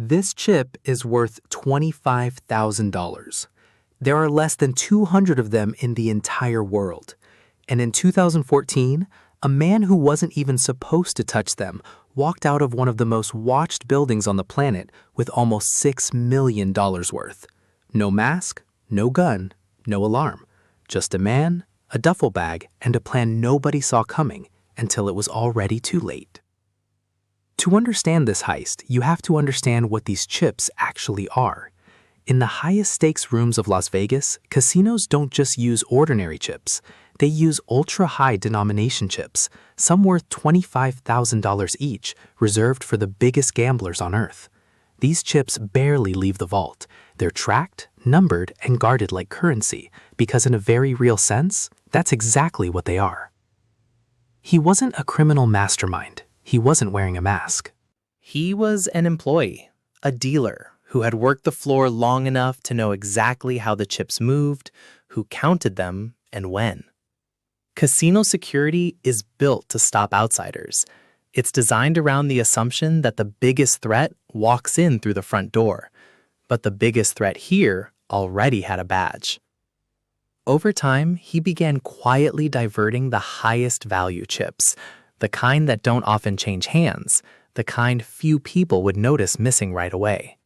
This chip is worth $25,000. There are less than 200 of them in the entire world. And in 2014, a man who wasn't even supposed to touch them walked out of one of the most watched buildings on the planet with almost $6 million worth. No mask, no gun, no alarm. Just a man, a duffel bag, and a plan nobody saw coming until it was already too late. To understand this heist, you have to understand what these chips actually are. In the highest stakes rooms of Las Vegas, casinos don't just use ordinary chips. They use ultra-high denomination chips, some worth $25,000 each, reserved for the biggest gamblers on Earth. These chips barely leave the vault. They're tracked, numbered, and guarded like currency, because in a very real sense, that's exactly what they are. He wasn't a criminal mastermind. He wasn't wearing a mask. He was an employee, a dealer, who had worked the floor long enough to know exactly how the chips moved, who counted them, and when. Casino security is built to stop outsiders. It's designed around the assumption that the biggest threat walks in through the front door. But the biggest threat here already had a badge. Over time, he began quietly diverting the highest value chips, the kind that don't often change hands, the kind few people would notice missing right away.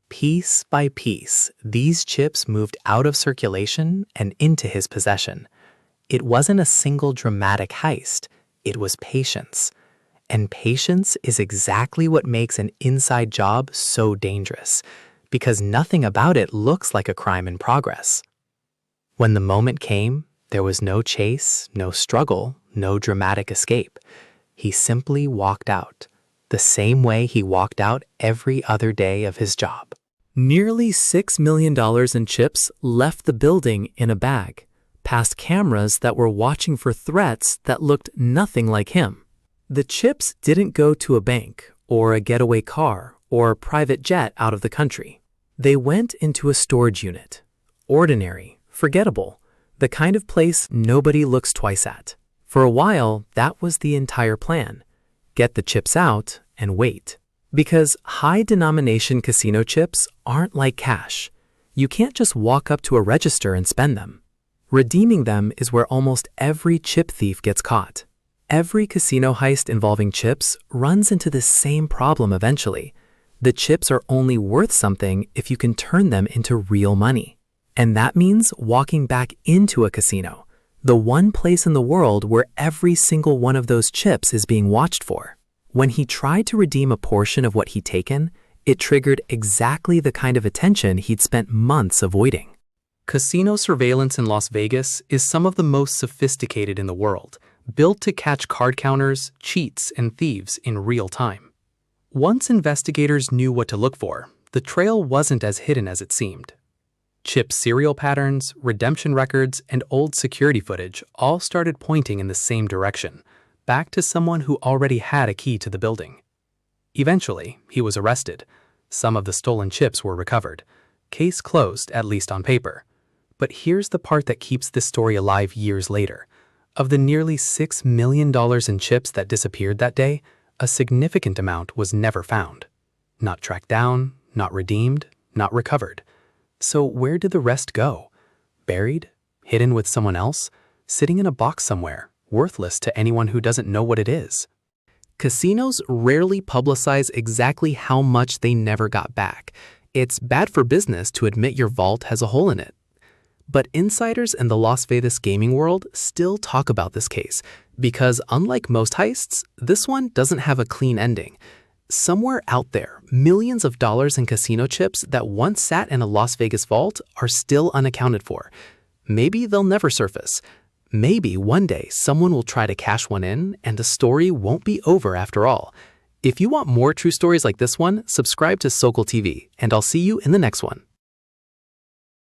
Piece by piece, these chips moved out of circulation and into his possession. It wasn't a single dramatic heist, it was patience. And patience is exactly what makes an inside job so dangerous, because nothing about it looks like a crime in progress. When the moment came, there was no chase, no struggle, no dramatic escape. He simply walked out, the same way he walked out every other day of his job. Nearly $6 million in chips left the building in a bag, past cameras that were watching for threats that looked nothing like him. The chips didn't go to a bank, or a getaway car, or a private jet out of the country. They went into a storage unit. Ordinary, forgettable, the kind of place nobody looks twice at. For a while, that was the entire plan. Get the chips out and wait. Because high-denomination casino chips aren't like cash. You can't just walk up to a register and spend them. Redeeming them is where almost every chip thief gets caught. Every casino heist involving chips runs into this same problem eventually. The chips are only worth something if you can turn them into real money. And that means walking back into a casino, the one place in the world where every single one of those chips is being watched for. When he tried to redeem a portion of what he'd taken, it triggered exactly the kind of attention he'd spent months avoiding. Casino surveillance in Las Vegas is some of the most sophisticated in the world, built to catch card counters, cheats, and thieves in real time. Once investigators knew what to look for, the trail wasn't as hidden as it seemed. Chip serial patterns, redemption records, and old security footage all started pointing in the same direction, back to someone who already had a key to the building. Eventually, he was arrested. Some of the stolen chips were recovered. Case closed, at least on paper. But here's the part that keeps this story alive years later. Of the nearly $6 million in chips that disappeared that day, a significant amount was never found. Not tracked down, not redeemed, not recovered. So where did the rest go? Buried? Hidden with someone else? Sitting in a box somewhere, worthless to anyone who doesn't know what it is? Casinos rarely publicize exactly how much they never got back. It's bad for business to admit your vault has a hole in it. But insiders in the Las Vegas gaming world still talk about this case, because unlike most heists, this one doesn't have a clean ending. Somewhere out there, millions of dollars in casino chips that once sat in a Las Vegas vault are still unaccounted for. Maybe they'll never surface. Maybe one day someone will try to cash one in and the story won't be over after all. If you want more true stories like this one, subscribe to Sokol TV, and I'll see you in the next one.